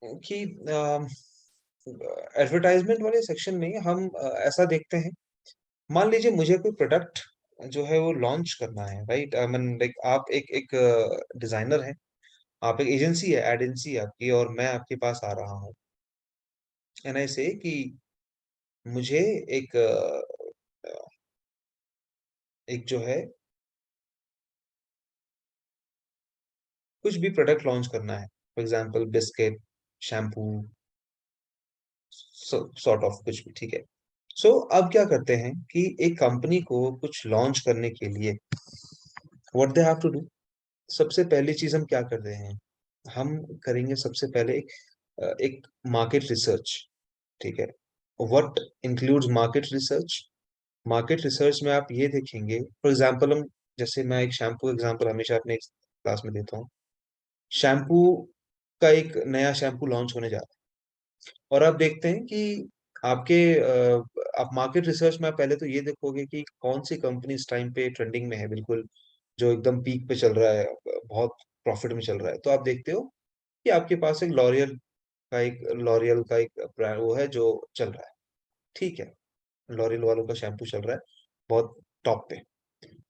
कि एडवर्टाइजमेंट वाले सेक्शन में हम ऐसा देखते हैं, मान लीजिए मुझे कोई प्रोडक्ट जो है वो लॉन्च करना है, राइट? आई मीन लाइक आप एक एक डिज़ाइनर हैं, आप एक एजेंसी है, एजेंसी है आपकी और मैं आपके पास आ रहा हूँ एंड आई से कि मुझे एक एक जो है कुछ भी प्रोडक्ट लॉन्च करना है। For example biscuit, shampoo, sort of कुछ भी, ठीक है। सो अब क्या करते हैं कि एक कंपनी को कुछ लॉन्च करने के लिए what they have to do, सबसे पहली चीज़ हम क्या कर रहे हैं, हम करेंगे सबसे पहले एक मार्केट रिसर्च, ठीक है? What includes market research? Market research में आप ये देखेंगे फॉर एग्ज़ाम्पल हम जैसे मैं एक शैम्पू एग्ज़ाम्पल हमेशा अपने क्लास में देता हूँ। शैम्पू का एक नया शैम्पू लॉन्च होने जा रहा है और आप देखते हैं कि आपके आप मार्केट रिसर्च में आप पहले तो ये देखोगे कि कौन-सी कंपनी इस टाइम पे ट्रेंडिंग में है बिल्कुल, जो एकदम पीक पे चल रहा है, बहुत प्रॉफिट में चल रहा है। तो आप देखते हो कि आपके पास एक लॉरियल का एक ब्रांड वो है जो चल रहा है, ठीक है। लॉरियल वालों का शैम्पू चल रहा है, बहुत टॉप पे।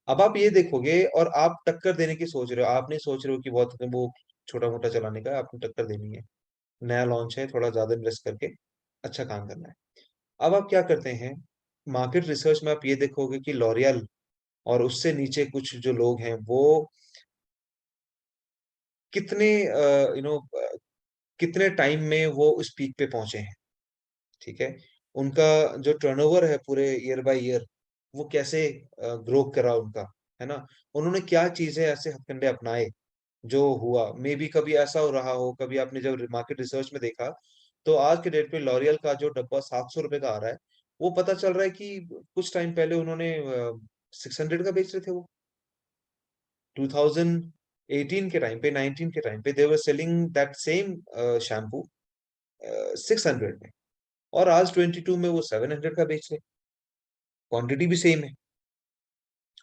अब आप ये देखोगे और आप टक्कर देने की सोच रहे हो, आप नहीं सोच रहे हो कि बहुत वो छोटा-मोटा चलाने का है, आपको टक्कर देनी है। नया लॉन्च है, थोड़ा ज़्यादा इन्वेस्ट करके अच्छा काम करना है। अब आप क्या करते हैं, मार्केट रिसर्च में आप ये देखोगे कि लॉरियल और उससे नीचे कुछ जो लोग हैं, वो कितने कितने टाइम में वो उस पीक पे पहुँचे हैं, ठीक है? उनका जो टर्नओवर है पूरे ईयर बाय ईयर, वो कैसे ग्रो करा उनका, है ना? उन्होंने क्या चीज़ें ऐसे हथकंडे अपनाए, जो हुआ? मेबी कभी ऐसा हो रहा हो, कभी आपने जब मार्केट रिसर्च में देखा, तो आज के डेट पे लॉरियल का जो डब्बा ₹700 का आ रहा है, वो पता चल रहा है कि कुछ टाइम पहले उन्होंने 600 का बेच रहे थे वो। 2018 के टाइम पे, 19 के टाइम पे they were selling that same shampoo 600 में और आज 22 में वो 700 का बेच रहे हैं, क्वांटिटी भी सेम है।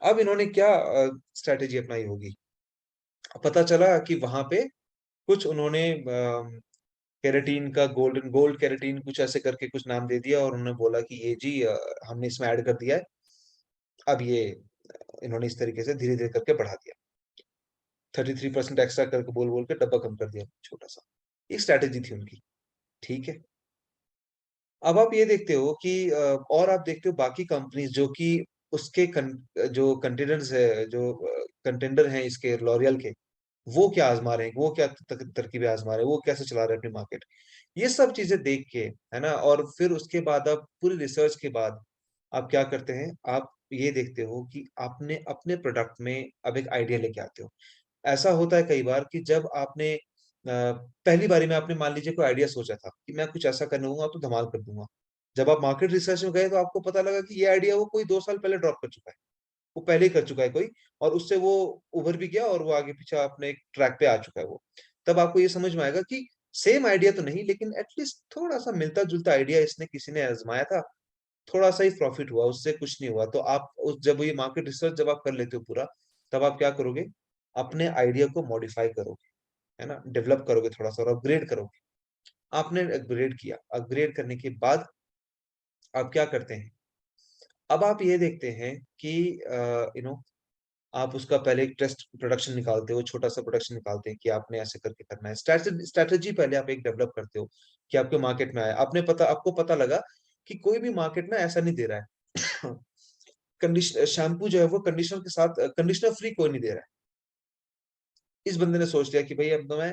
अब इन्होंने क्या स्ट्रैटेजी अपनाई होगी? पता चला कि वहाँ पे कुछ उन्होंने केराटिन का गोल्ड केराटिन कुछ ऐसे करके कुछ नाम दे दिया और उन्होंने बोला कि ये जी हमने इसमें ऐड कर दिया है। अब ये इन्होंने इस तरीके से धीरे-धीरे करके बढ़ा दिया। 33% एक्स्ट्रा करके बोल-बोल के डब्बा कम कर दिया छोटा-सा। एक स्ट्रैटेजी थी उनकी, ठीक है? अब आप ये देखते हो कि और आप देखते हो बाकी कंपनीज़ जो कि उसके जो कंटेनर्स है, जो कंटेंडर हैं इसके लॉरियल के, वो क्या आज़मा रहे हैं, वो क्या तरकीबें आज़मा रहे हैं, वो कैसे चला रहे हैं अपनी मार्केट। ये सब चीज़ें देख के, है ना? और फिर उसके बाद आप पूरी रिसर्च के बाद आप क्या करते हैं, आप ये देखते हो कि आपने अपने प्रोडक्ट में अब एक आइडिया लेके आते हो। ऐसा होता है कई बार कि जब आपने पहली बारी में आपने मान लीजिए कोई आइडिया सोचा था कि मैं कुछ ऐसा करूँगा तो धमाल कर दूँगा। जब आप मार्केट रिसर्च में गए तो आपको पता लगा कि ये आइडिया वो कोई 2 साल पहले ड्रॉप कर चुका है। वो पहले ही कर चुका है कोई और उससे वो उभर भी गया और वो आगे पीछे अपने एक ट्रैक पे आ चुका है वो। तब आपको ये समझ में आएगा कि सेम आइडिया तो नहीं लेकिन एट लीस्ट थोड़ा-सा मिलता-जुलता आइडिया इसने किसी ने आज़माया था, थोड़ा-सा ही प्रॉफिट हुआ, उससे कुछ नहीं हुआ। तो आप उस जब ये मार्केट रिसर्च जब आप कर लेते हो पूरा, तब आप क्या करोगे? अपने आइडिया को मॉडिफाई करोगे, है ना? डेवलप करोगे थोड़ा-सा और अपग्रेड करोगे। आपने अपग्रेड किया, अपग्रेड करने के बाद आप क्या करते हैं? अब आप ये देखते हैं कि आप उसका पहले एक टेस्ट प्रोडक्शन निकालते हो, छोटा-सा प्रोडक्शन निकालते हैं कि आपने ऐसे करके करना है। स्ट्रैटेजी पहले आप एक डेवलप करते हो कि आपके मार्केट में आया। आपको पता लगा कि कोई भी मार्केट में ऐसा नहीं दे रहा है। शैम्पू जो है वो कंडीशनर के साथ कंडीशनर फ्री कोई नहीं दे रहा है। इस बंदे ने सोच लिया कि भई अब तो मैं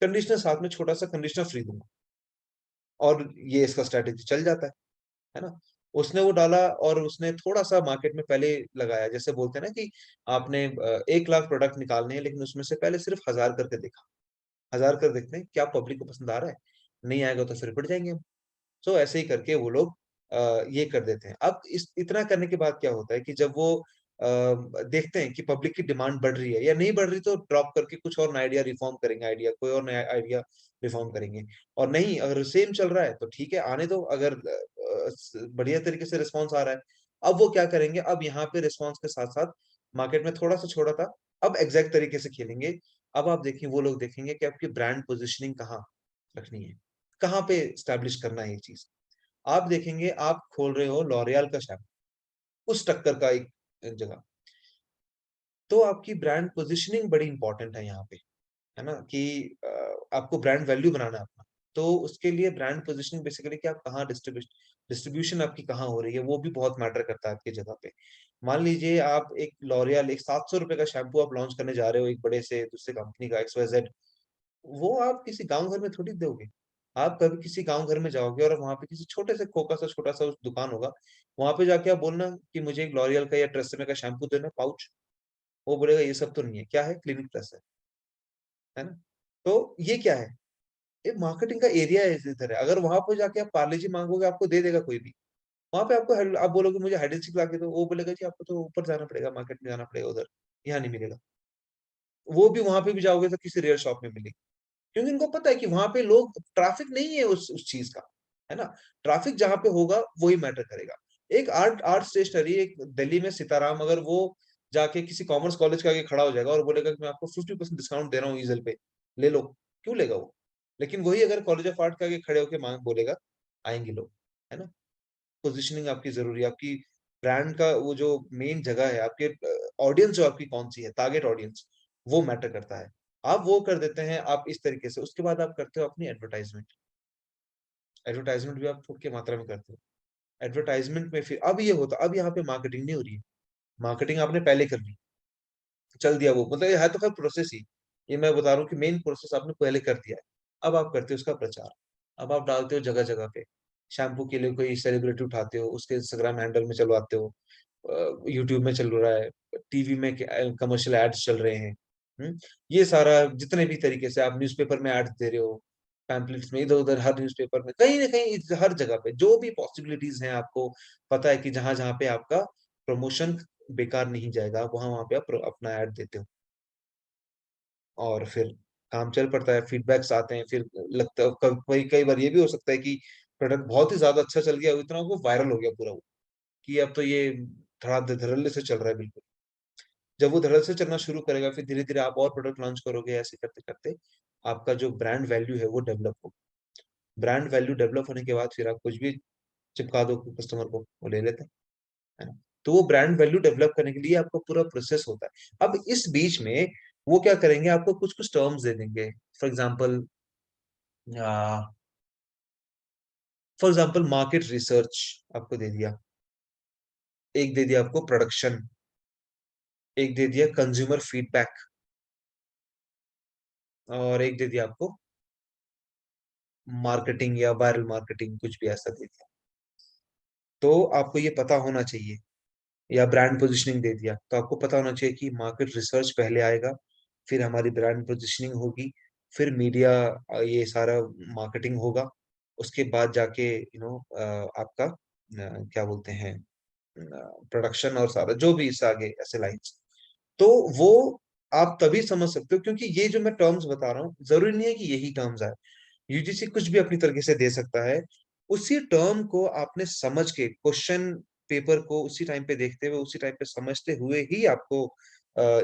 कंडीशनर साथ में छोटा-सा कंडीशनर फ्री दूँगा और ये इसका स्ट्रैटेजी चल जाता है ना? उसने वो डाला और उसने थोड़ा-सा मार्केट में पहले लगाया। जैसे बोलते हैं ना कि आपने 1 लाख प्रोडक्ट निकालने हैं लेकिन उसमें से पहले सिर्फ 1000 करके देखा। 1000 कर देखते हैं क्या पब्लिक को पसंद आ रहा है? नहीं आएगा तो फिर पिट जाएँगे हम। सो ऐसे ही करके वो लोग ये कर देते हैं। अब इस इतना करने के बाद क्या होता है कि जब वो देखते हैं कि पब्लिक की डिमांड बढ़ रही है या नहीं बढ़ रही तो ड्रॉप करके कुछ और नया आइडिया रिफॉर्म करेंगे आइडिया कोई और नया आइडिया रिफॉर्म करेंगे। और नहीं अगर सेम चल रहा है तो ठीक है आने दो अगर बढ़िया तरीके से रिस्पॉन्स आ रहा है। अब वो क्या करेंगे अब यहाँ पे रिस्पॉन्स के साथ-साथ मार्केट में थोड़ा-सा छोड़ा था, अब एग्ज़ैक्ट तरीके से खेलेंगे। अब आप देखिए वो लोग देखेंगे कि आपकी ब्रांड पोज़ीशनिंग कहाँ? रखनी है, कहाँ पे एस्टैब्लिश करना है ये चीज़। आप देखेंगे आप खोल रहे हो लॉरियल का शैम्पू, उस टक्कर का एक जगह, तो आपकी ब्रांड पोज़िशनिंग बड़ी इम्पोर्टेंट है यहाँ पे। है ना? कि आपको ब्रांड वैल्यू बनाना है अपना। तो उसके लिए ब्रांड पोज़ीशनिंग बेसिकली कि आप कहाँ डिस्ट्रीब्यूशन आपकी कहाँ हो रही है, वो भी बहुत मैटर करता है आपकी जगह पे। मान लीजिए आप एक लॉरियल एक ₹700 का शैम्पू आप लॉन्च करने जा रहे हो एक बड़े से दूसरे कंपनी का XYZ, वो आप किसी गाँव घर में थोड़ी दोगे। आप कभी किसी गाँव घर में जाओगे और वहाँ पे किसी छोटे से खोखा सा छोटा-सा दुकान होगा, वहाँ पे जाके आप बोलना कि मुझे एक लॉरियल का या ट्रेसेमे का शैम्पू देना पाउच, वो बोलेगा ये सब तो नहीं है, क्या है? क्लिनिक प्लस है ना? तो ये क्या है? ये मार्केटिंग का एरिया है इसी तरह। अगर वहाँ पे जाके आप पार्ले जी माँगोगे, आपको दे देगा कोई भी। वहाँ पे आपको आप बोलोगे मुझे हाइड एंड सीक ला के दो, वो बोलेगा जी आपको तो ऊपर जाना पड़ेगा, मार्केट में जाना पड़ेगा उधर, यहाँ नहीं मिलेगा। वो भी वहाँ पे भी जाओगे तो किसी रेयर शॉप में मिलेगी। क्योंकि उनको पता है कि वहाँ पे लोग ट्रैफिक नहीं है उस चीज़ का, है ना? ट्रैफिक जहाँ पे होगा वही मैटर करेगा। एक आर्ट आर्ट स्टेशनरी एक दिल्ली में सीताराम अगर वो जाके किसी कॉमर्स कॉलेज के आगे खड़ा हो जाएगा और बोलेगा कि मैं आपको 50% डिस्काउंट दे रहा हूँ ईज़ेल पे, ले लो, क्यों लेगा वो? लेकिन वही अगर कॉलेज ऑफ आर्ट के आगे खड़े होके माँग बोलेगा, आएँगे लोग, है ना? पोज़ीशनिंग आपकी ज़रूरी है, आपकी ब्रांड का वो जो मेन जगह है, आपके ऑडियंस जो आपकी कौन-सी है, टारगेट ऑडियंस, वो मैटर करता है। आप वो कर देते हैं, आप इस तरीके से, उसके बाद आप करते हो अपनी एडवर्टाइज़मेंट। एडवर्टाइज़मेंट भी आप खूब की मात्रा में करते हो। एडवर्टाइज़मेंट में फिर अब ये होता अब यहाँ पे मार्केटिंग नहीं हो रही है। मार्केटिंग आपने पहले कर ली, चल दिया वो, मतलब ये है तो खैर प्रोसेस ही। ये मैं बता रहा हूँ कि मेन प्रोसेस आपने पहले कर दिया है। अब आप करते हो उसका प्रचार। अब आप डालते हो जगह-जगह पे। शैम्पू के लिए कोई सेलिब्रिटी उठाते हो, उसके इंस्टाग्राम हैंडल में चलवाते हो। यूट्यूब में चल रहा है, टीवी में कमर्शियल एड्स चल रहे हैं। हुँ? ये सारा जितने भी तरीके से आप न्यूज़पेपर में एड्स दे रहे हो, पैम्पलेट्स में इधर-उधर हर न्यूज़पेपर में, कहीं न कहीं हर जगह पे जो भी पॉसिबिलिटीज़ हैं आपको पता है कि जहाँ-जहाँ पे आपका प्रमोशन बेकार नहीं जाएगा, आप वहाँ-वहाँ पे आप अपना एड देते हो और फिर काम चल पड़ता है, फीडबैक्स आते हैं, फिर लगता है कई कई बार ये भी हो सकता है कि प्रोडक्ट बहुत ही ज़्यादा अच्छा चल गया, इतना वो वायरल हो गया पूरा वो, कि अब तो ये धड़ल्ले से चल रहा है बिल्कुल। जब वो धड़ल्ले से चलना शुरू करेगा, फिर धीरे-धीरे आप और प्रोडक्ट लॉन्च करोगे, ऐसे करते-करते आपका जो ब्रांड वैल्यू है वो डेवलप होगा। ब्रांड वैल्यू डेवलप होने के बाद फिर आप कुछ भी चिपका दो कस्टमर को, वो ले लेता है ना? तो वो ब्रांड वैल्यू डेवलप करने के लिए आपका पूरा प्रोसेस होता है। अब इस बीच में वो क्या करेंगे, आपको कुछ-कुछ टर्म्स दे देंगे। अ, फॉर एग्ज़ाम्पल मार्केट रिसर्च आपको दे दिया, एक दे दिया आपको प्रोडक्शन, एक दे दिया कंज्यूमर फीडबैक और एक दे दिया आपको मार्केटिंग या वायरल मार्केटिंग, कुछ भी ऐसा दे दिया। तो आपको ये पता होना चाहिए या ब्रांड पोज़ीशनिंग दे दिया, तो आपको पता होना चाहिए कि मार्केट रिसर्च पहले आएगा, फिर हमारी ब्रांड पोज़ीशनिंग होगी, फिर मीडिया ये सारा मार्केटिंग होगा, उसके बाद जाके आपका क्या बोलते हैं प्रोडक्शन और सारा जो भी इससे आगे ऐसे लाइन्स। तो वो आप तभी समझ सकते हो क्योंकि ये जो मैं टर्म्स बता रहा हूँ, ज़रूरी नहीं है कि यही टर्म्स आए। यूजीसी कुछ भी अपनी तरीके से दे सकता है। उसी टर्म को आपने समझ के क्वेश्चन पेपर को उसी टाइम पे देखते हुए, उसी टाइम पे समझते हुए ही आपको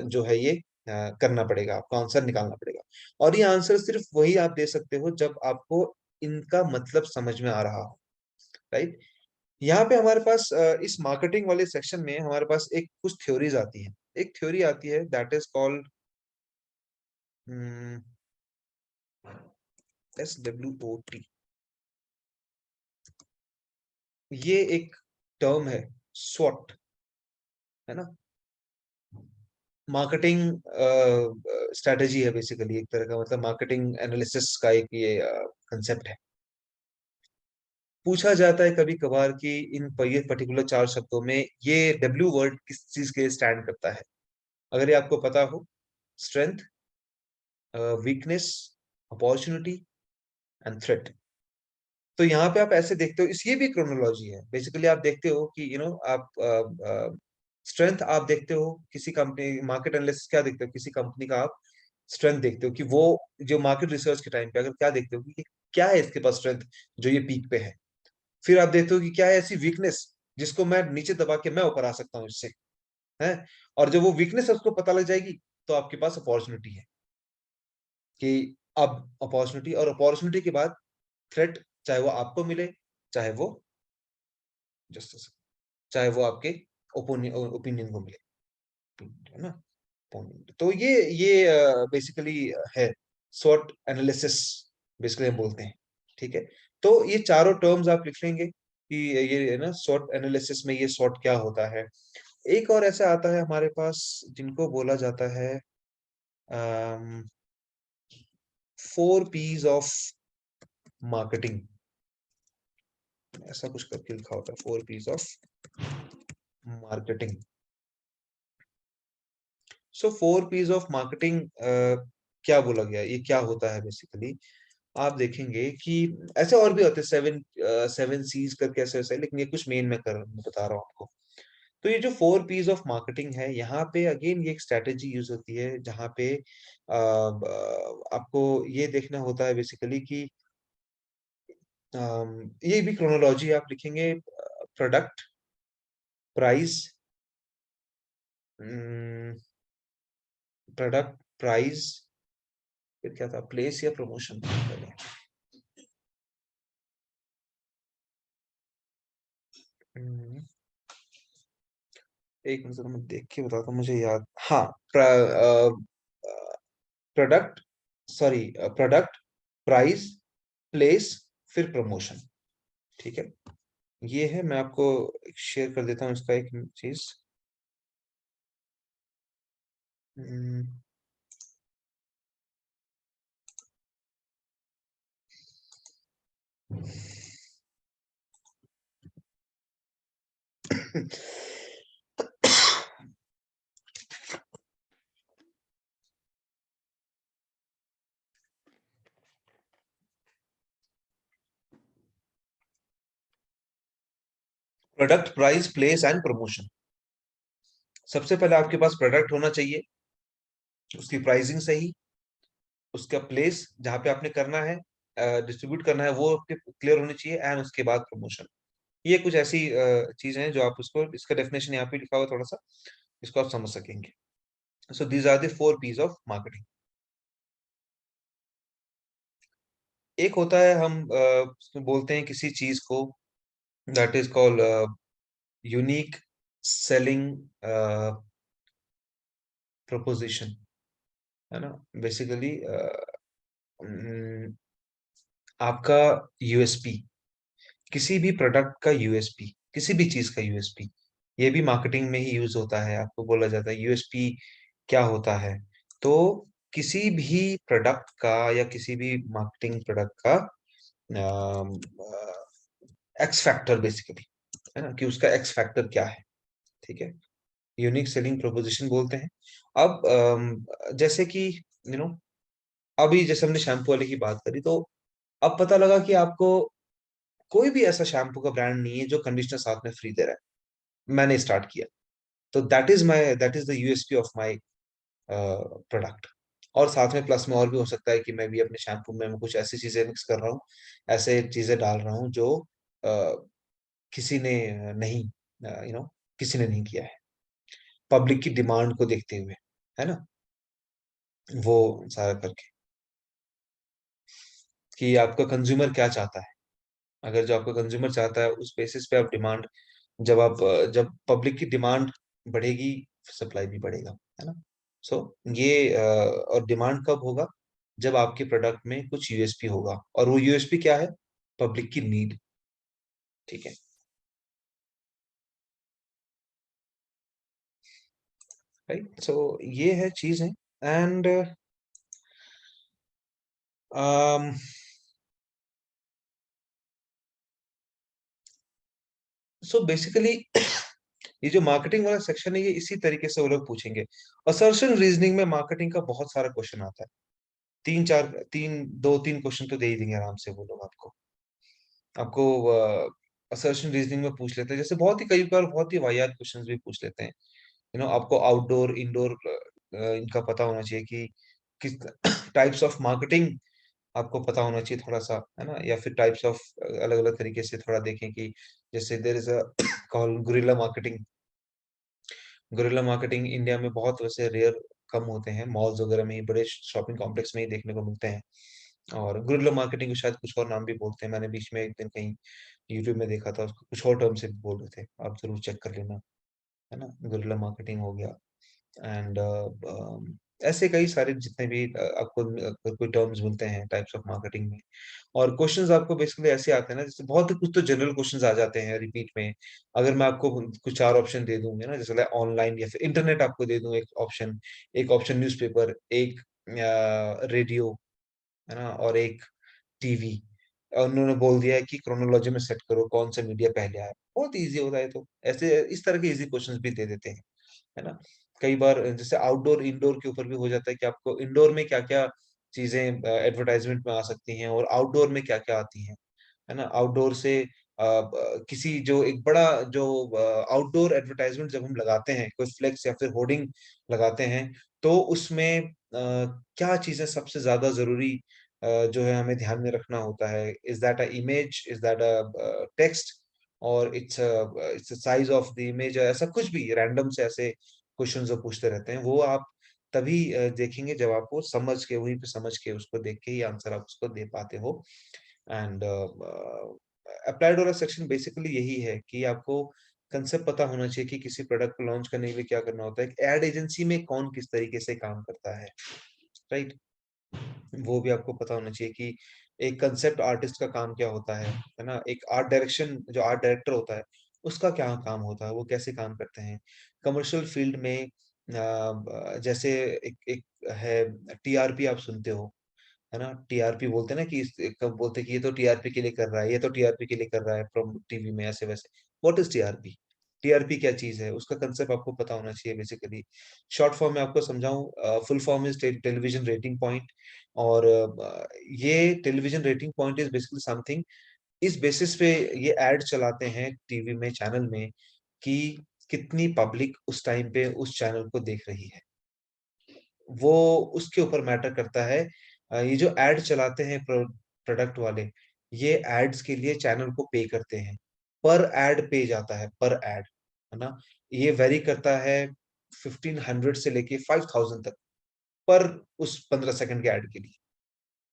जो है ये करना पड़ेगा, आपको आंसर निकालना पड़ेगा। और ये आंसर सिर्फ़ वही आप दे सकते हो जब आपको इनका मतलब समझ में आ रहा हो, राइट? यहाँ पे हमारे पास इस मार्केटिंग वाले सेक्शन में हमारे पास एक कुछ थ्योरीज़ आती हैं। एक थ्योरी आती है that is called um, SWOT। ये एक टर्म है स्वॉट, है ना? मार्केटिंग स्ट्रैटेजी है बेसिकली एक तरह का मतलब मार्केटिंग एनालिसिस का एक ये कांसेप्ट है। पूछा जाता है कभी-कभार कि ये पर्टिकुलर 4 शब्दों में ये डब्ल्यू वर्ड किस चीज़ के लिए स्टैंड करता है? अगर ये आपको पता हो strength, weakness, opportunity and threat. तो यहाँ पे आप ऐसे देखते हो इस ये भी क्रोनोलॉजी है। बेसिकली आप देखते हो कि आप स्ट्रेंथ आप देखते हो किसी कंपनी मार्केट एनालिसिस क्या देखते हो किसी कंपनी का आप स्ट्रेंथ देखते हो कि वो जो मार्केट रिसर्च के टाइम पे अगर क्या देखते हो कि ये क्या है इसके पास स्ट्रेंथ जो ये पीक पे है। फिर आप देखते हो कि क्या है ऐसी वीकनेस जिसको मैं नीचे दबा के मैं ऊपर आ सकता हूँ इससे, हैं? और जब वो वीकनेस है उसको पता लग जाएगी तो आपके पास अपॉर्च्युनिटी है कि अब अपॉर्चुनिटी, और अपॉर्चुनिटी के बाद थ्रेट, चाहे वो आपको मिले, चाहे वो जस्टिस, चाहे वो आपके ओपिनियन को मिले, है ना? तो ये बेसिकली है स्वॉट एनालिसिस, बेसिकली हम बोलते हैं, ठीक है? तो ये चारों टर्म्स आप लिख लेंगे कि ये है ना, स्वॉट एनालिसिस में ये स्वॉट क्या होता है। एक और ऐसा आता है हमारे पास जिनको बोला जाता है 4 P's ऑफ मार्केटिंग, ऐसा कुछ करके लिखा होता है, 4 P's of marketing. So 4 P's of marketing क्या बोला गया, ये क्या होता है बेसिकली? आप देखेंगे कि ऐसे और भी होते हैं, 7 C's करके ऐसे ऐसे, लेकिन ये कुछ मेन मैं बता रहा हूँ आपको। तो ये जो 4 P's ऑफ मार्केटिंग है, यहाँ पे अगेन ये एक स्ट्रेटेजी यूज होती है, जहाँ पे आपको ये देखना होता है बेसिकली कि ये भी क्रोनोलॉजी आप लिखेंगे, प्रोडक्ट, प्राइस, प्रोडक्ट, प्राइस, फिर क्या था, प्लेस या प्रमोशन पहले। हम्म, एक मिनट मैं देख के बताता हूँ, मुझे याद, हाँ, product, sorry, product, price, place, फिर प्रमोशन, ठीक है? ये है, मैं आपको शेयर कर देता हूँ इसका एक चीज। Product, price, place and promotion. सबसे पहले आपके पास प्रोडक्ट होना चाहिए, उसकी प्राइसिंग सही, उसका प्लेस जहाँ पे आपने करना है, डिस्ट्रीब्यूट करना है, वो आपके क्लियर होनी चाहिए, एंड उसके बाद प्रमोशन। ये कुछ ऐसी चीजें हैं जो आप उसको, इसका डेफिनेशन यहाँ पे लिखा हुआ थोड़ा सा, इसको आप समझ सकेंगे। So these are the 4 P's of marketing. एक होता है, हम उसमें बोलते हैं किसी चीज को, that is called unique selling proposition, है ना? बेसिकली आपका यूएसपी, किसी भी प्रोडक्ट का यूएसपी, किसी भी चीज का यूएसपी, ये भी मार्केटिंग में ही यूज होता है। आपको बोला जाता है यूएसपी क्या होता है, तो किसी भी प्रोडक्ट का या किसी भी मार्केटिंग प्रोडक्ट का एक्स फैक्टर बेसिकली, है ना, कि उसका एक्स फैक्टर क्या है, ठीक है? यूनिक सेलिंग प्रोपोजिशन बोलते हैं। अब जैसे कि यू नो अभी जैसे हमने शैम्पू वाले की बात करी, तो अब पता लगा कि आपको कोई भी ऐसा शैम्पू का ब्रांड नहीं है जो कंडीशनर साथ में फ्री दे रहा है। मैंने स्टार्ट किया, तो that is the USP of my product. और साथ में प्लस में और भी हो सकता है कि मैं भी अपने शैम्पू में मैं कुछ ऐसी चीजें मिक्स कर रहा हूँ, ऐसे चीजें डाल रहा हूँ जो किसी ने नहीं, किसी ने नहीं किया है, पब्लिक की डिमांड को देखते हुए, है ना? वो सारा करके कि आपका कंज्यूमर क्या चाहता है। अगर जो आपका कंज्यूमर चाहता है उस बेसिस पे आप डिमांड, जब पब्लिक की डिमांड बढ़ेगी, सप्लाई भी बढ़ेगा, है ना? सो ये और डिमांड कब होगा? जब आपके प्रोडक्ट में कुछ यूएसपी होगा, और वो यूएसपी क्या है? पब्लिक की नीड, ठीक है? राइट, सो ये है चीज है। एंड सो बेसिकली ये जो मार्केटिंग वाला सेक्शन है, ये इसी तरीके से वो लोग पूछेंगे। असर्शन रीजनिंग में मार्केटिंग का बहुत सारा क्वेश्चन आता है, तीन चार, तीन, दो तीन क्वेश्चन तो दे ही देंगे आराम से वो लोग आपको। आपको असर्शन रीजनिंग में पूछ लेते हैं, जैसे बहुत ही कई बार बहुत ही वाहियात क्वेश्चंस भी पूछ लेते हैं। आपको आउटडोर इंडोर इनका पता होना चाहिए कि किस टाइप्स ऑफ मार्केटिंग आपको पता होना चाहिए थोड़ा सा, है ना? या फिर टाइप्स ऑफ अलग अलग तरीके से थोड़ा देखें कि जैसे there is a call guerrilla marketing. Guerrilla marketing India में बहुत वैसे रेयर कम होते हैं, मॉल्स वगैरह में ही, बड़े शॉपिंग कॉम्प्लेक्स में ही देखने को मिलते हैं। और गुरिल्ला मार्केटिंग को शायद कुछ और नाम भी बोलते हैं, मैंने बीच में एक दिन कहीं यूट्यूब में देखा था, उसको कुछ और टर्म से भी बोल रहे थे, आप ज़रूर चेक कर लेना, है ना? गुरिल्ला मार्केटिंग हो गया। एंड ऐसे कई सारे जितने भी आपको कोई टर्म्स मिलते हैं टाइप्स ऑफ मार्केटिंग में। और क्वेश्चंस आपको बेसिकली ऐसे आते हैं ना, जैसे बहुत कुछ तो जनरल क्वेश्चंस आ जाते हैं रिपीट में। अगर मैं आपको कुछ 4 ऑप्शन दे दूँगा ना, जैसे ऑनलाइन या फिर इंटरनेट आपको दे दूँ एक ऑप्शन न्यूज़पेपर, एक रेडियो, है ना? और एक टीवी। उन्होंने बोल दिया है कि क्रोनोलॉजी में सेट करो कौन सा मीडिया पहले आया। बहुत ईज़ी होता है तो। ऐसे इस तरह के ईज़ी क्वेश्चंस भी दे देते हैं। है ना? कई बार जैसे आउटडोर, इंडोर के ऊपर भी हो जाता है कि आपको इंडोर में क्या-क्या चीज़ें एडवर्टाइज़मेंट में आ सकती हैं और आउटडोर में क्या-क्या आती हैं, है ना? आउटडोर से ब किसी जो एक बड़ा जो आउटडोर एडवर्टाइज़मेंट जब हम लगाते हैं, कोई फ्लेक्स या फिर होर्डिंग लगाते हैं, तो उसमें क्या चीज़ें सबसे ज़्यादा ज़रूरी जो है हमें ध्यान में रखना होता है? Is that a image? Is that a text? और it's a size of the image, ऐसा कुछ भी रैंडम से ऐसे क्वेश्चन्स वो पूछते रहते हैं। वो आप तभी देखेंगे जब आपको समझ के, वहीं पे समझ के उसको देख के ही आंसर आप उसको दे पाते हो। एंड अप्लाइड वाला सेक्शन बेसिकली यही है कि आपको कांसेप्ट पता होना चाहिए कि किसी प्रोडक्ट को लॉन्च करने के लिए क्या करना होता है। एक एड एजेंसी में कौन किस तरीके से काम करता है, राइट? वो भी आपको पता होना चाहिए कि एक कांसेप्ट आर्टिस्ट का काम क्या होता है ना? एक आर्ट डायरेक्शन जो आर्ट डायरेक्टर होता है, उसका क्या काम होता है, वो कैसे काम करते हैं। कमर्शियल फील्ड में जैसे एक एक है, टीआरपी आप सुनते हो, है ना? टीआरपी बोलते हैं ना कि कब बोलते हैं कि ये तो टीआरपी के लिए कर रहा है, ये तो टीआरपी के लिए कर रहा है फ्रॉम टीवी में ऐसे-वैसे। What is TRP? टीआरपी क्या चीज़ है? उसका कांसेप्ट आपको पता होना चाहिए बेसिकली। शॉर्ट फॉर्म में आपको समझाऊँ, full form is television rating point. और ये television rating point is basically something, इस बेसिस पे ये ऐड चलाते हैं टीवी में, चैनल में, कि कितनी पब्लिक उस टाइम पे उस चैनल को देख रही है। वो उसके ऊपर मैटर करता है। ये जो ऐड चलाते हैं प्रोडक्ट वाले, ये एड्स के लिए चैनल को पे करते हैं। पर ऐड पे जाता है, पर ऐड, है ना? ये वेरी करता है 1500 से लेके 5000 तक, पर उस 15 सेकंड के ऐड के लिए,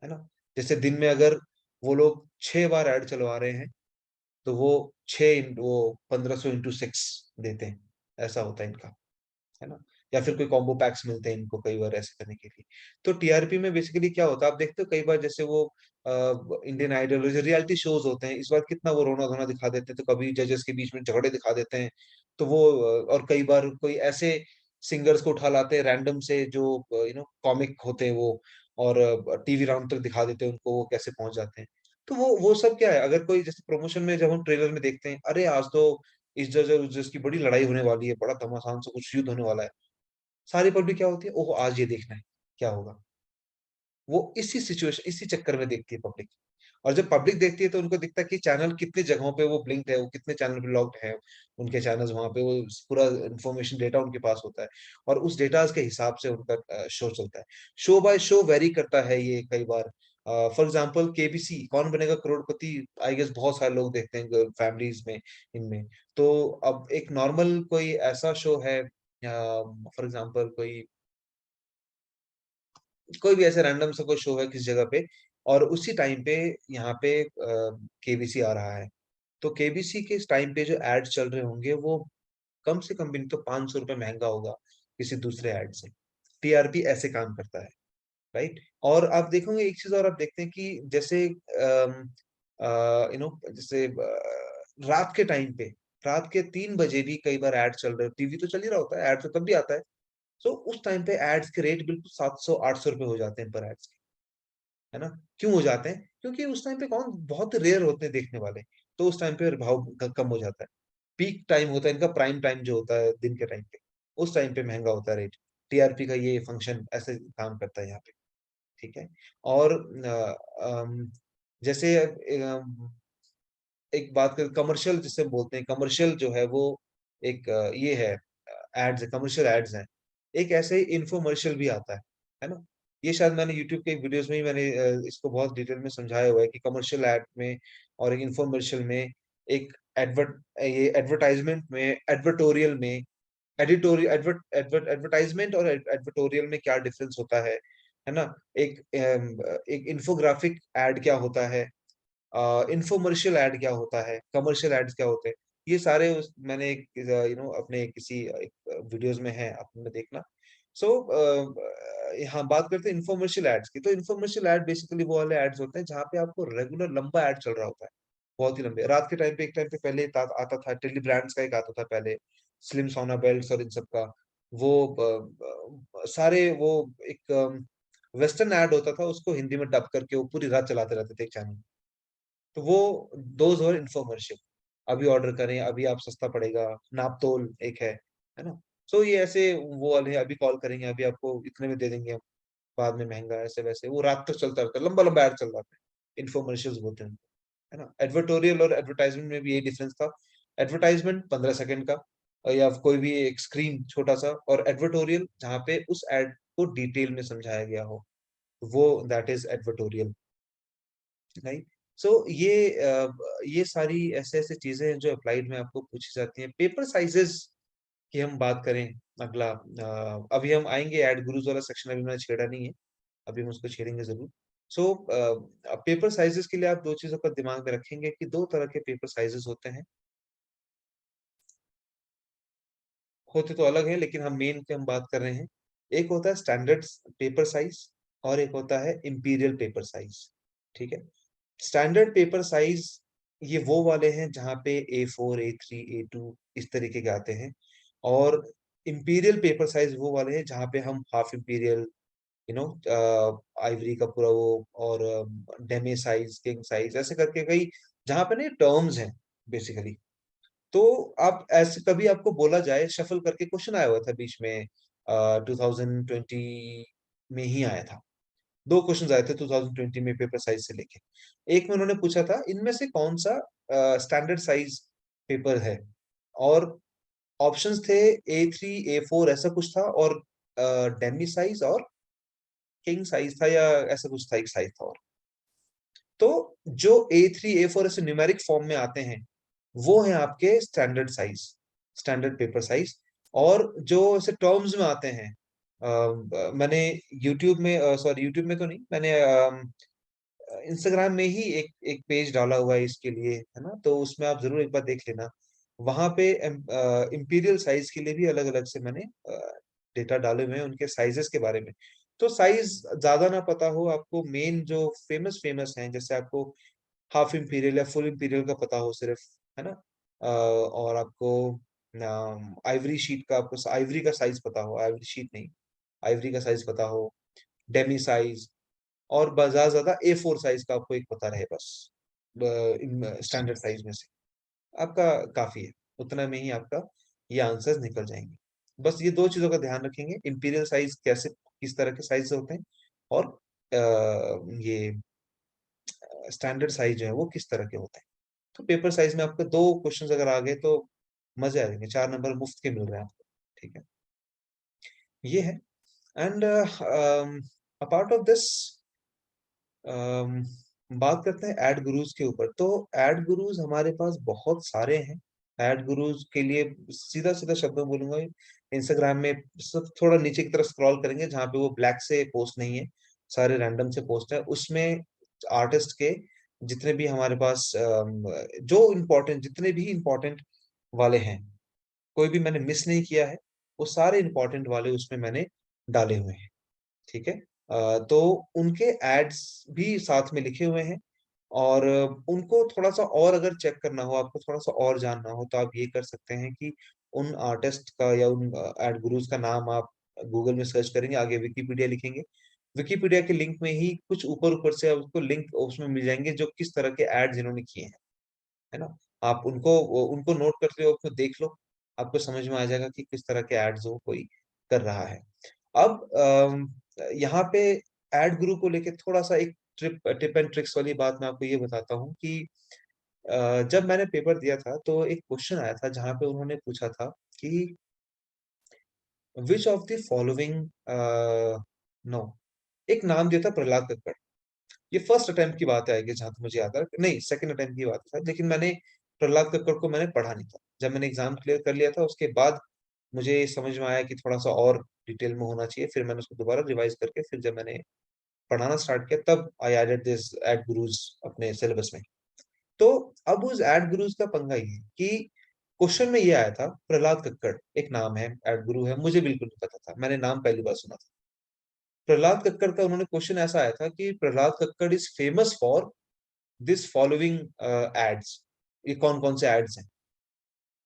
है ना? जैसे दिन में अगर वो लोग 6 बार ऐड चलवा रहे हैं, तो वो 6 इन वो 1500 इंटू 6 देते हैं, ऐसा होता है इनका। है ना? या फिर कोई कॉम्बो पैक्स मिलते हैं इनको कई बार ऐसे करने के लिए। तो टीआरपी में बेसिकली क्या होता है, आप देखते हो कई बार जैसे वो इंडियन आइडल जो रियलिटी शोज़ होते हैं, इस बार कितना वो रोना-धोना दिखा देते हैं, तो कभी जजेस के बीच में झगड़े दिखा देते हैं। तो वो और कई बार कोई ऐसे सिंगर्स को उठा लाते हैं रैंडम से जो कॉमिक होते हैं वो, और टीवी राउंड तक दिखा देते हैं उनको, वो कैसे पहुँच जाते हैं। तो वो सब क्या है, अगर कोई जैसे प्रमोशन में जब हम ट्रेलर में देखते हैं, अरे आज तो इस जज और उस जज की बड़ी लड़ाई होने वाली है, बड़ा घमासान सा कुछ युद्ध होने वाला है। सारी पब्लिक क्या होती है, ओह! आज ये देखना है, क्या होगा? वो इसी चक्कर में देखती है पब्लिक। और जब पब्लिक देखती है तो उनको दिखता है कि चैनल कितनी जगहों पे वो ब्लिंक्ड है, वो कितने चैनल पे लॉक्ड है, उनके चैनल्स वहाँ पे, वो पूरा इन्फॉर्मेशन डेटा उनके पास होता है और उस डेटाज़ के हिसाब से उनका शो चलता है। शो बाय शो वेरी करता है ये कई बार। फॉर एग्ज़ाम्पल केबीसी कौन बनेगा करोड़पति, आई गेस बहुत सारे लोग देखते हैं फैमिलीज़ में, इनमें। तो अब एक नॉर्मल कोई ऐसा शो है, फॉर एग्ज़ाम्पल कोई कोई भी ऐसे रैंडम सा कोई शो है किसी जगह पे, और उसी टाइम पे यहाँ पे केबीसी आ रहा है। तो केबीसी के इस टाइम पे जो एड्स चल रहे होंगे वो कम से कम भी नहीं तो ₹500 महँगा होगा किसी दूसरे एड से। टीआरपी ऐसे काम करता है, राइट? और आप देखोगे एक चीज़ और आप देखते हैं कि जैसे जैसे रात के टाइम पे, रात के 3 बजे भी कई बार एड चल रहे हो, टीवी तो चल ही रहा होता है, एड तो तब भी आता है। सो उस टाइम पे एड्स के रेट बिल्कुल 700-800 रुपए हो जाते हैं पर एड्स के, है ना? क्यों हो जाते हैं? क्योंकि उस टाइम पे कौन बहुत रेयर होते हैं देखने वाले, तो उस टाइम पे भाव कम हो जाता है। पीक टाइम होता है इनका, प्राइम टाइम जो होता है दिन के टाइम पे, उस टाइम पे महँगा होता है रेट। टीआरपी का ये फंक्शन ऐसे काम करता है यहाँ पे, ठीक है? और जैसे एक बात करें कमर्शियल जिसे बोलते हैं, कमर्शियल जो है वो एक ये है, एड्स है, कमर्शियल एड्स हैं। एक ऐसे ही इन्फोमर्शियल भी आता है ना? ये शायद मैंने यूट्यूब के वीडियोज़ में ही मैंने इसको बहुत डिटेल में समझाया हुआ है कि कमर्शियल एड में और एक इन्फोमर्शियल में, एक ये एडवर्टाइज़मेंट में, एडवर्टोरियल में एडवर्टाइजमेंट और एडवर्टोरियल में क्या डिफरेंस होता है ना? एक इन्फोग्राफिक एड क्या होता है, इन्फोमर्शियल एड क्या होता है, कमर्शियल एड्स क्या होते हैं, ये सारे मैंने अपने किसी एक वीडियोस में है, आप उनमें देखना। सो यहाँ बात करते हैं इन्फोमर्शियल एड्स की। तो इन्फोमर्शियल एड बेसिकली वो वाले एड्स होते हैं जहाँ पे आपको रेगुलर लंबा एड चल रहा होता है, बहुत ही लंबे। रात के टाइम पे, एक टाइम पे पहले आता था, टेली ब्रांड्स का एक आता था पहले, स्लिम सोना बेल्ट्स और इन सब का। वो सारे वो एक वेस्टर्न एड होता था, उसको हिंदी में डब करके वो पूरी रात चलाते रहते थे एक चैनल। तो वो दोज वर इन्फोमर्शियल। अभी ऑर्डर करें, अभी आप सस्ता पड़ेगा, नापतोल एक है ना? सो ये ऐसे वो वाले हैं, अभी कॉल करेंगे, अभी आपको इतने में दे देंगे हम, बाद में महंगा, ऐसे वैसे वो रात तक चलता रहता है, लंबा लंबा एड चल रहा है। इन्फोमर्शियल्स बोलते हैं, है ना? एडवर्टोरियल और एडवर्टाइजमेंट में भी यही डिफरेंस था। एडवर्टाइजमेंट 15 सेकंड का, या कोई भी एक स्क्रीन छोटा सा, और एडवर्टोरियल जहाँ पे उस एड को डिटेल में समझाया गया हो, वो दैट इज एडवर्टोरियल, राइट? सो ये सारी ऐसे ऐसे चीजें हैं जो अप्लाइड में आपको पूछी जाती हैं। पेपर साइजेस की हम बात करें, अगला अभी हम आएंगे, एड गुरुज वाला सेक्शन अभी मैंने छेड़ा नहीं है, अभी हम उसको छेड़ेंगे जरूर। सो पेपर साइजेस के लिए आप दो चीजों का दिमाग में रखेंगे कि दो तरह के पेपर साइजेस होते हैं, होते तो अलग है लेकिन हम मेन की हम बात कर रहे हैं। एक होता है स्टैंडर्ड पेपर साइज, और एक होता है इंपीरियल पेपर साइज, ठीक है? स्टैंडर्ड पेपर साइज ये वो वाले हैं जहाँ पे A4, A3, A2 इस तरीके के आते हैं, और इंपीरियल पेपर साइज वो वाले हैं जहाँ पे हम half imperial, you know Ivory का पूरा वो, और डेमे साइज, किंग साइज, ऐसे करके कई, जहाँ पे ना टर्म्स हैं बेसिकली। तो आप ऐसे कभी आपको बोला जाए, शफल करके क्वेश्चन आया हुआ था बीच में, 2020 में ही आया था। दो क्वेश्चंस आए थे 2020 में पेपर साइज से लेके। एक में उन्होंने पूछा था इनमें से कौन सा स्टैंडर्ड साइज पेपर है, और ऑप्शंस थे A3, A4 ऐसा कुछ था, और डेमी साइज और किंग साइज था, या ऐसा कुछ था, एक साइज था और। तो जो A3, A4 ऐसे न्यूमेरिक फॉर्म में आते हैं, वो है आपके standard size, standard paper size. और जो ऐसे टर्म्स में आते हैं, मैंने यूट्यूब में, सॉरी यूट्यूब में तो नहीं, मैंने इंस्टाग्राम में ही एक एक पेज डाला हुआ है इसके लिए, है ना? तो उसमें आप जरूर एक बार देख लेना। वहां पे इंपीरियल साइज के लिए भी अलग अलग से मैंने डेटा डाले हुए हैं उनके साइजेस के बारे में। तो साइज ज्यादा ना पता हो आपको, मेन जो फेमस फेमस हैं, जैसे आपको हाफ इंपीरियल या फुल इंपीरियल का पता हो सिर्फ, है ना? और आपको आइवरी शीट का, आपको आइवरी का साइज पता हो, आइवरी शीट नहीं, आइवरी का साइज पता हो, डेमी साइज, और ज्यादा ज्यादा A4 साइज का आपको एक पता रहे बस, इन स्टैंडर्ड साइज में से आपका काफी है। उतना में ही आपका ये आंसर्स निकल जाएंगे। बस ये दो चीजों का ध्यान रखेंगे, इंपीरियल साइज कैसे, किस तरह के साइज होते हैं, और ये स्टैंडर्ड साइज जो है वो किस तरह के होते हैं। तो पेपर साइज में आपके दो क्वेश्चंस अगर आ गए तो मजे आ जाएंगे, 4 नंबर मुफ्त के मिल रहे हैं आपको, ठीक है? ये है। एंड अपार्ट ऑफ दिस, बात करते हैं एड गुरुज के ऊपर। तो एड गुरुज हमारे पास बहुत सारे हैं। एड गुरुज के लिए सीधा सीधा शब्दों में बोलूंगा, इंस्टाग्राम में सब थोड़ा नीचे की तरफ स्क्रॉल करेंगे, जहाँ पे वो ब्लैक से पोस्ट नहीं है, सारे रैंडम से पोस्ट है, उसमें आर्टिस्ट के जितने भी हमारे पास जो इम्पोर्टेंट, जितने भी इम्पोर्टेंट वाले हैं, कोई भी मैंने मिस नहीं किया है, वो सारे इम्पोर्टेंट वाले उसमें मैंने डाले हुए हैं, ठीक है? तो उनके एड्स भी साथ में लिखे हुए हैं, और उनको थोड़ा-सा और अगर चेक करना हो, आपको थोड़ा-सा और जानना हो, तो आप ये कर सकते हैं कि उन आर्टिस्ट का या उन एड गुरुज़ का नाम आप गूगल में सर्च करेंगे, आगे विकिपीडिया लिखेंगे। विकिपीडिया के लिंक में ही कुछ ऊपर-ऊपर से आपको लिंक उसमें मिल जाएँगे, जो किस तरह के एड्स इन्होंने किए हैं, है ना? आप उनको नोट करते हो, उसको देख लो, आपको समझ में आ जाएगा कि किस तरह के एड्स वो कोई कर रहा है। अब यहाँ पे एड गुरु को लेके थोड़ा-सा एक टिप एंड ट्रिक्स वाली बात मैं आपको ये बताता हूँ कि जब मैंने पेपर दिया था तो एक क्वेश्चन आया था जहाँ पे उन्होंने पूछा था कि which of the following no, एक नाम दिया था प्रहलाद कक्कड़। ये फर्स्ट अटेम्प्ट की बात आएगी जहाँ तक मुझे याद है, नहीं सेकंड अटेम्प्ट की बात है, लेकिन मैंने प्रहलाद कक्कड़ को मैंने पढ़ा नहीं था। जब मैंने एग्जाम क्लियर कर लिया था उसके बाद मुझे समझ में आया कि थोड़ा-सा और डिटेल में होना चाहिए, फिर मैंने उसको दोबारा रिवाइज़ करके फिर जब मैंने पढ़ाना स्टार्ट किया तब I added this ad gurus अपने सिलेबस में। तो अब उस एड गुरुज़ का पंगा ये है कि क्वेश्चन में ये आया था प्रहलाद कक्कड़ एक नाम है, एड गुरु है, मुझे बिल्कुल नहीं पता था, मैंने नाम पहली बार सुना था। प्रहलाद कक्कड़ का उन्होंने क्वेश्चन ऐसा आया था कि Prahlad Kakkar is famous for this following ads. ये कौन-कौन से एड्स हैं,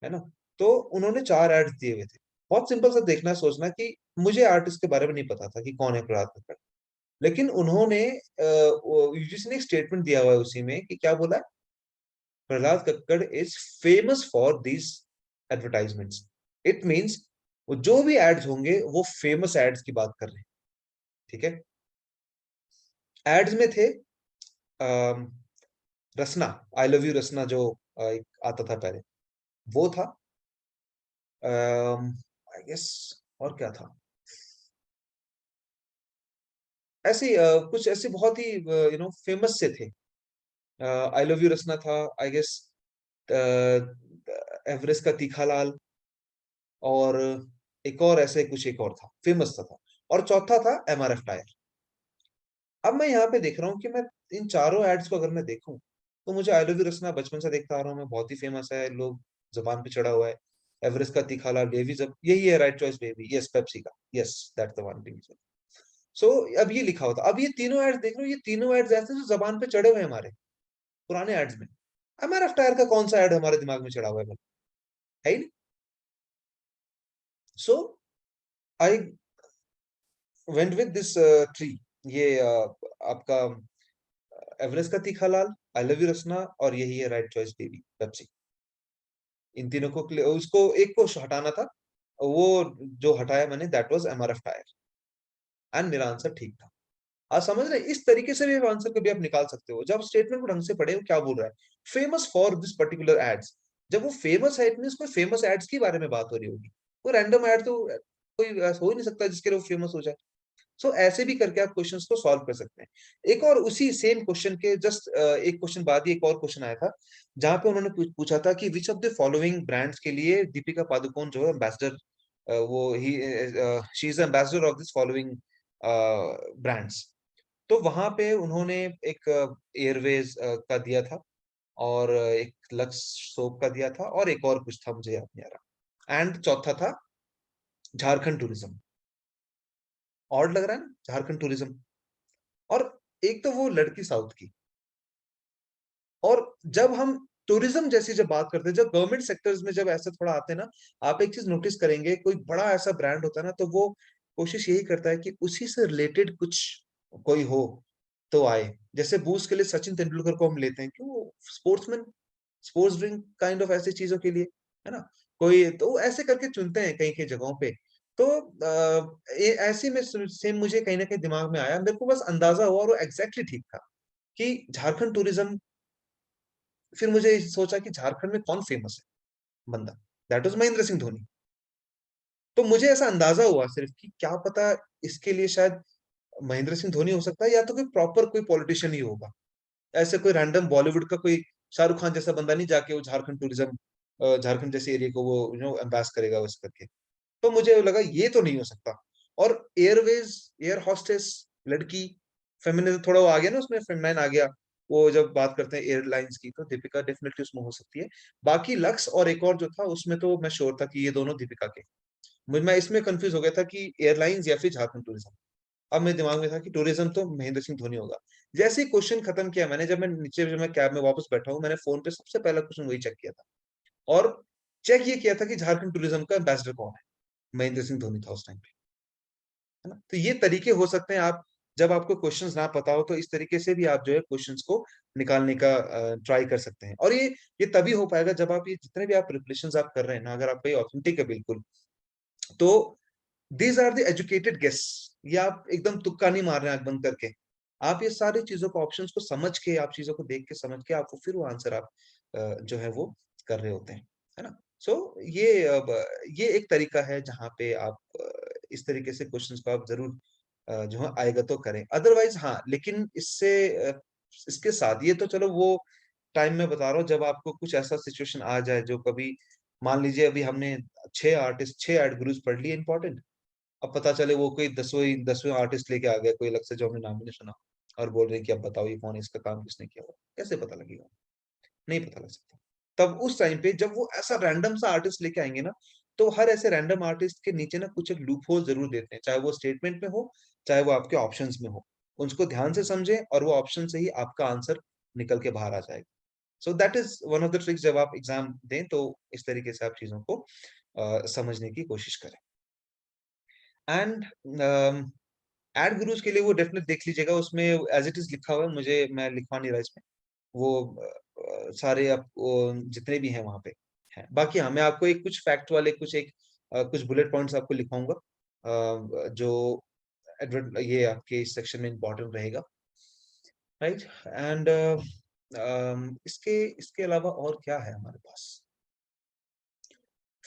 है ना? तो उन्होंने 4 एड्स दिए हुए थे। बहुत सिंपल सा देखना सोचना कि मुझे आर्टिस्ट के बारे में नहीं पता था कि कौन है प्रहलाद कक्कड़। लेकिन उन्होंने वो यूजीसी ने एक स्टेटमेंट दिया हुआ है उसी में कि क्या बोला है? Prahlad Kakkar is famous for these advertisements. It means वो जो भी एड्स होंगे वो फेमस एड्स की बात कर रहे हैं, ठीक है? एड्स में थे अम, रसना, आई लव यू रसना जो एक आता था पहले, वो था। आई गेस और क्या था? ऐसे ही कुछ ऐसे बहुत ही फेमस से थे। आई लव यू रसना था, आई गेस अ, एवरेस्ट का तीखा लाल और एक और ऐसे कुछ एक और था, फेमस सा था और चौथा था एमआरएफ टायर। अब मैं यहाँ पे देख रहा हूँ कि मैं इन चारों एड्स को अगर मैं देखूँ, तो मुझे आई लव यू रसना बचपन से देखता आ रहा हूँ मैं, बहुत ही फेमस है, लोग ज़ुबान पे चढ़ा हुआ है। एवरेस्ट का तीखा लाल, ये भी जब यही है right choice baby, yes Pepsi का, yes that's the one thing. So अब ये लिखा होता, अब ये तीनों एड्स देख रहे हो, ये तीनों एड्स ऐसे जो ज़ुबान पे चढ़े हुए हैं हमारे, पुराने एड्स में। एमआरएफ टायर का कौन-सा एड हमारे दिमाग में चढ़ा हुआ है भला? है ही नहीं। So I went with this tree. ये आपका एवरेस्ट का तीखा लाल, आई लव यू रसना और यही है राइट चॉइस बेबी पेप्सी। इन तीनों को उसको एक को हटाना था। वो जो हटाया मैंने that was MRF tyre and मेरा आंसर ठीक था। आप समझ रहे हैं? इस तरीके से भी आप आंसर कभी आप निकाल सकते हो। जब आप स्टेटमेंट को ढंग से पढ़े, वो क्या बोल रहा है? Famous for this particular ads. जब वो फेमस है, इट मीन्स कोई फेमस एड्स के बारे में बात हो रही होगी। कोई रैंडम एड तो कोई हो ही नहीं सकता जिसके लिए वो फेमस हो जाए। सो ऐसे भी करके आप क्वेश्चंस को सॉल्व कर सकते हैं। एक और उसी सेम क्वेश्चन के जस्ट एक क्वेश्चन बाद ही एक और क्वेश्चन आया था, जहाँ पे उन्होंने पूछा था कि which of the following brands के लिए दीपिका पादुकोण जो है ambassador she is ambassador of this following brands. तो वहाँ पे उन्होंने एक एयरवेज़ का दिया था और एक लक्स सोप का दिया था और एक और कुछ था मुझे याद नहीं आ रहा। एंड चौथा था झारखंड टूरिज्म। ऑड लग रहा है ना? झारखंड टूरिज्म और एक तो वो लड़की साउथ की। और जब हम टूरिज्म जैसी जब बात करते हैं, जब गवर्नमेंट सेक्टर्स में जब ऐसा थोड़ा आते हैं ना, आप एक चीज़ नोटिस करेंगे, कोई बड़ा ऐसा ब्रांड होता है ना, तो वो कोशिश यही करता है कि उसी से रिलेटेड कुछ कोई हो, तो आए। जैसे बूस्ट के लिए सचिन तेंदुलकर को हम लेते हैं, क्यों? वो sportsman, sports drink kind of ऐसी चीज़ों के लिए, है ना? कोई तो ऐसे करके चुनते हैं कई-कई जगहों पे। तो ऐसे में सेम मुझे कहीं न कहीं दिमाग में आया, मेरे को बस अंदाज़ा हुआ और वो एग्ज़ैक्टली ठीक था कि झारखंड टूरिज्म। फिर मुझे सोचा कि झारखंड में कौन फेमस है बंदा? That was Mahendra Singh Dhoni. तो मुझे ऐसा अंदाज़ा हुआ सिर्फ़ कि क्या पता इसके लिए शायद महेंद्र सिंह धोनी हो सकता है या तो कोई प्रॉपर कोई पॉलिटिशियन ही होगा। ऐसे कोई रैंडम बॉलीवुड का कोई शाहरुख खान जैसा बंदा नहीं जाके वो झारखंड टूरिज़्म झारखंड जैसे एरिया को वो एम्बेस करेगा वैसे करके। तो मुझे लगा ये तो नहीं हो सकता। और एयरवेज़, एयर होस्टेस, लड़की, फेमिनिज़्म थोड़ा वो आ गया ना उसमें फेमिनाइन आ गया। वो जब बात करते हैं एयरलाइन्स की तो दीपिका डेफिनिटली उसमें हो सकती है। बाकी लक्स और एक और जो था उसमें तो मैं श्योर था कि ये दोनों दीपिका के। मैं इसमें कन्फ्यूज़ हो गया था कि एयरलाइन्स या फिर झारखंड टूरिज़्म। अब मेरे दिमाग में था कि टूरिज़्म तो महेंद्र सिंह धोनी होगा। जैसे ही क्वेश्चन खत्म किया मैंने, जब मैं नीचे जब मैं कैब में वापस बैठा हूँ, मैंने फ़ोन पे सबसे पहला क्वेश्चन वही चेक किया था। और चेक ये किया था कि झारखंड टूरिज़्म का एम्बेसडर कौन है? महेंद्र सिंह धोनी था उस टाइम पे, है ना? तो ये तरीके हो सकते हैं आप जब आपको क्वेश्चन्स ना पता हो तो इस तरीके से भी आप जो है क्वेश्चन्स को निकालने का ट्राई कर सकते हैं। और ये तभी हो पाएगा जब आप ये जितने भी आप प्रिपरेशंस आप कर रहे हैं ना, अगर आपका ये ऑथेंटिक है बिल्कुल, तो these are the educated guess. ये आप एकदम तुक्का नहीं मार रहे हैं आँख बंद करके। आप ये सारी चीज़ों को ऑप्शंस को समझ के, आप चीज़ों को देख के समझ के आपको फिर वो आंसर आप जो है वो कर रहे होते हैं। है ना? सो ये एक तरीका है जहाँ पे आप इस तरीके से क्वेश्चंस को आप ज़रूर जो है आएगा तो करें। अदरवाइज़ हाँ, लेकिन इसके साथ ये तो चलो वो टाइम मैं बता रहा हूँ जब आपको कुछ ऐसा सिचुएशन आ जाए जो कभी मान लीजिए अभी हमने 6 आर्टिस्ट 6 एड गुरुज़ पढ़ लिए इम्पोर्टेंट, अब पता चले वो कोई 10वें आर्टिस्ट लेके आ गया कोई अलग से जो हमने नाम ही नहीं सुना और बोल रहे हैं कि अब बताओ ये कौन है, इसका काम किसने किया हुआ? कैसे पता लगेगा? नहीं पता लग सकता। तब उस टाइम पे जब वो ऐसा रैंडम सा आर्टिस्ट लेके आएँगे ना, तो हर ऐसे रैंडम आर्टिस्ट के नीचे ना कुछ एक लूप होल ज़रूर देते हैं, चाहे वो स्टेटमेंट में हो, चाहे वो आपके ऑप्शंस में हो। उसको ध्यान से समझें और वो ऑप्शन से ही आपका आंसर निकल के बाहर आ जाएगा। So that is one of the tricks जब आप एग्ज़ाम दें, तो इस तरीके से आप चीज़ों को समझने की कोशिश करें। एंड एड गुरुज़ के लिए वो डेफ़िनेट देख लीजिएगा, उसमें एज़ इट इज़ लिखा हुआ है, मैं लिखवा नहीं रहा इसमें। वो सारे आपको जितने भी हैं वहाँ पे हैं। बाकी हाँ, मैं आपको एक कुछ फैक्ट वाले कुछ बुलेट पॉइंट्स आपको लिखाऊँगा जो ये आपके इस सेक्शन में इम्पोर्टेंट रहेगा, राइट? एंड इसके अलावा और क्या है हमारे पास?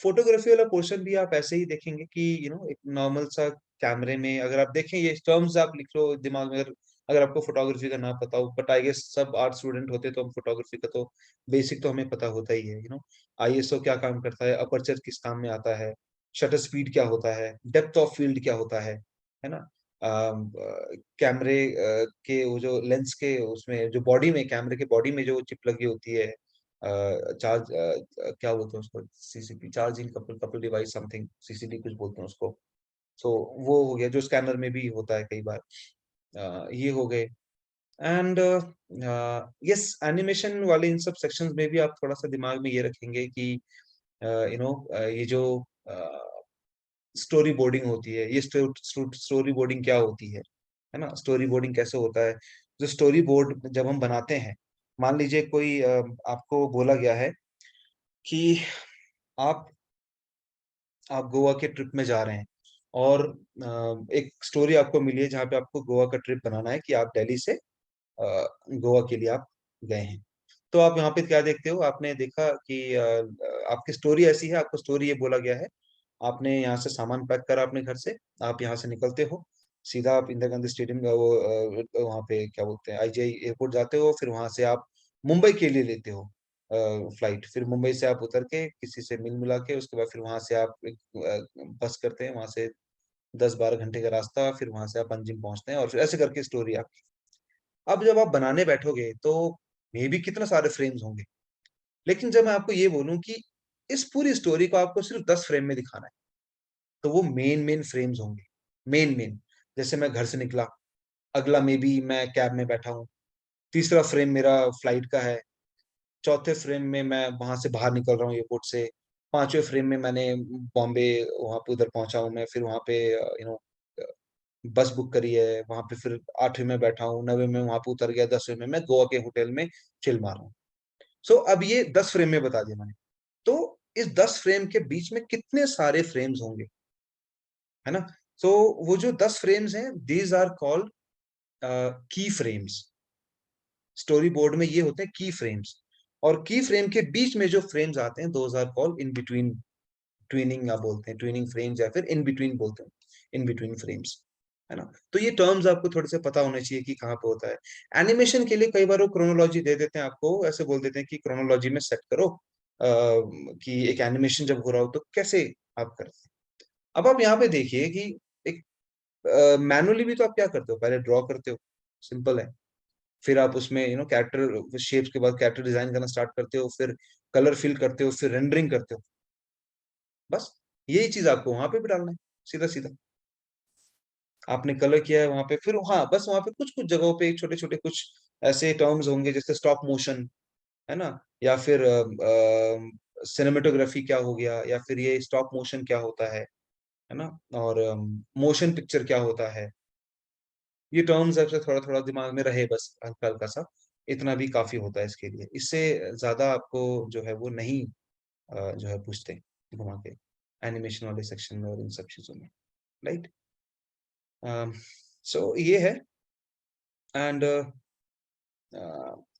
फ़ोटोग्राफ़ी वाला पोर्शन भी आप ऐसे ही देखेंगे कि एक नॉर्मल सा कैमरे में अगर आप देखें ये टर्म्स आप लिख लो दिमाग में, अगर अगर आपको फ़ोटोग्राफ़ी का ना पता हो, बट आई गेस सब आर्ट स्टूडेंट होते तो हम फ़ोटोग्राफ़ी का तो बेसिक तो हमें पता होता ही है। आईएसओ क्या काम करता है, अपर्चर किस काम में आता है, शटर स्पीड क्या होता है, डेप्थ ऑफ फ़ील्ड क्या होता है ना? कैमरे के वो जो लेंस के उसमें जो बॉडी में कैमरे के बॉडी में जो चिप लगी होती है, क्या बोलते हैं उसको, CCP charging couple couple device something CCD कुछ बोलते हैं उसको। सो वो हो गया जो स्कैनर में भी होता है कई बार। ये हो गए एंड यस एनिमेशन वाले इन सब सेक्शंस में भी आप थोड़ा-सा दिमाग में ये रखेंगे कि ये जो स्टोरी बोर्डिंग होती है, ये स्टोरी बोर्डिंग क्या होती है ना? स्टोरी बोर्डिंग कैसे होता है? जो स्टोरी बोर्ड जब हम बनाते हैं, मान लीजिए कोई आपको बोला गया है कि आप आप गोवा के ट्रिप में जा रहे हैं और एक स्टोरी आपको मिली है जहाँ पे आपको गोवा का ट्रिप बनाना है कि आप दिल्ली से गोवा के लिए आप गए हैं। तो आप यहाँ पे क्या देखते हो? आपने देखा कि आपकी स्टोरी ऐसी है, आपको स्टोरी ये बोला गया है, आपने यहाँ से सामान पैक करा अपने घर से, आप यहाँ से निकलते हो, सीधा आप इंदिरा गांधी स्टेडियम वहाँ पे क्या बोलते हैं आईजीआई एयरपोर्ट जाते हो, फिर वहाँ से आप मुंबई के लिए लेते हो फ्लाइट, फिर मुंबई से आप उतर के किसी से मिल-मिला के उसके बाद फिर वहाँ से आप एक बस करते हैं, वहाँ से 10-12 घंटे का रास्ता, फिर वहाँ से आप पंजिम पहुँचते हैं और फिर ऐसे करके स्टोरी आपकी। अब जब आप बनाने बैठोगे तो मेबी कितने सारे फ्रेम्स होंगे, लेकिन जब मैं आपको ये बोलूँ कि इस पूरी स्टोरी को आपको सिर्फ़ 10 फ्रेम में दिखाना है, तो वो मेन फ्रेम्स होंगे, मेन। जैसे मैं घर से निकला, अगला मेबी मैं कैब में बैठा हूँ, तीसरा फ्रेम मेरा फ्लाइट का है, चौथे फ्रेम में मैं वहाँ से बाहर निकल रहा हूँ एयरपोर्ट से, 5वें फ्रेम में मैंने बॉम्बे वहाँ पे उधर पहुँचा हूँ मैं, फिर वहाँ पे अ, बस बुक करी है, वहाँ पे फिर 8वें में बैठा हूँ, 9वें में वहाँ पे उतर गया, 10वें में मैं गोवा के होटल में चिल मार रहा हूँ। सो अब ये 10 फ्रेम में बता दिया मैंने। तो इस 10 फ्रेम के बीच में कितने सारे फ्रेम्स होंगे, है ना? सो वो जो 10 फ्रेम्स हैं, दीज़ आर कॉल्ड अ, की फ्रेम्स। स्टोरी बोर्ड में ये होते हैं की फ्रेम्स और की फ्रेम के बीच में जो फ्रेम्स आते हैं, those are called in between twinning आप बोलते हैं, ट्विनिंग फ्रेम्स या फिर इन बिटवीन बोलते हैं, इन बिटवीन फ्रेम्स, है ना? तो ये टर्म्स आपको थोड़े से पता होने चाहिए कि कहाँ पे होता है। एनिमेशन के लिए कई बार वो क्रोनोलॉजी दे देते हैं आपको, ऐसे बोल देते हैं कि क्रोनोलॉजी में सेट करो कि एक एनिमेशन जब हो रहा हो तो कैसे आप करते हैं। अब आप यहाँ पे देखिए कि एक मैनुअली भी तो आप क्या करते हो, पहले ड्रॉ करते हो, सिंपल है। फिर आप उसमें कैरेक्टर शेप्स के बाद कैरेक्टर डिज़ाइन करना स्टार्ट करते हो, फिर कलर फिल करते हो, फिर रेंडरिंग करते हो। बस यही चीज़ आपको वहाँ पे भी डालना है, सीधा-सीधा। आपने कलर किया है वहाँ पे, फिर हाँ, बस वहाँ पे कुछ-कुछ जगहों पे छोटे-छोटे कुछ ऐसे टर्म्स होंगे जैसे स्टॉप मोशन, है ना? या फिर सिनेमैटोग्राफी क्या हो गया या फिर ये स्टॉप मोशन क्या होता है ना? और मोशन पिक्चर क्या होता है? ये टर्म्स ऐसे थोड़ा-थोड़ा दिमाग में रहे बस हल्का-हल्का सा, इतना भी काफ़ी होता है इसके लिए। इससे ज़्यादा आपको जो है वो नहीं जो है पूछते घुमा के, एनिमेशन वाले सेक्शन में और इन सब चीज़ों में, राइट? सो ये है एंड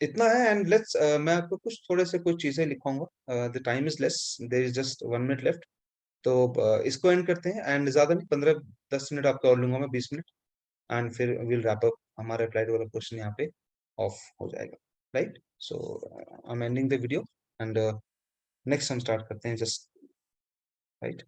इतना है एंड मैं आपको कुछ चीज़ें लिखवाऊँगा। The time is less, there is just 1 minute left. तो इसको एंड करते हैं एंड ज़्यादा नहीं 15-10 मिनट आपका और लूँगा मैं 20 मिनट एंड फिर वी विल रैप अप हमारा एप्लाइड वाला क्वेश्चन यहाँ पे ऑफ हो जाएगा, right? So I am ending the video and next हम स्टार्ट करते हैं जस्ट राइट।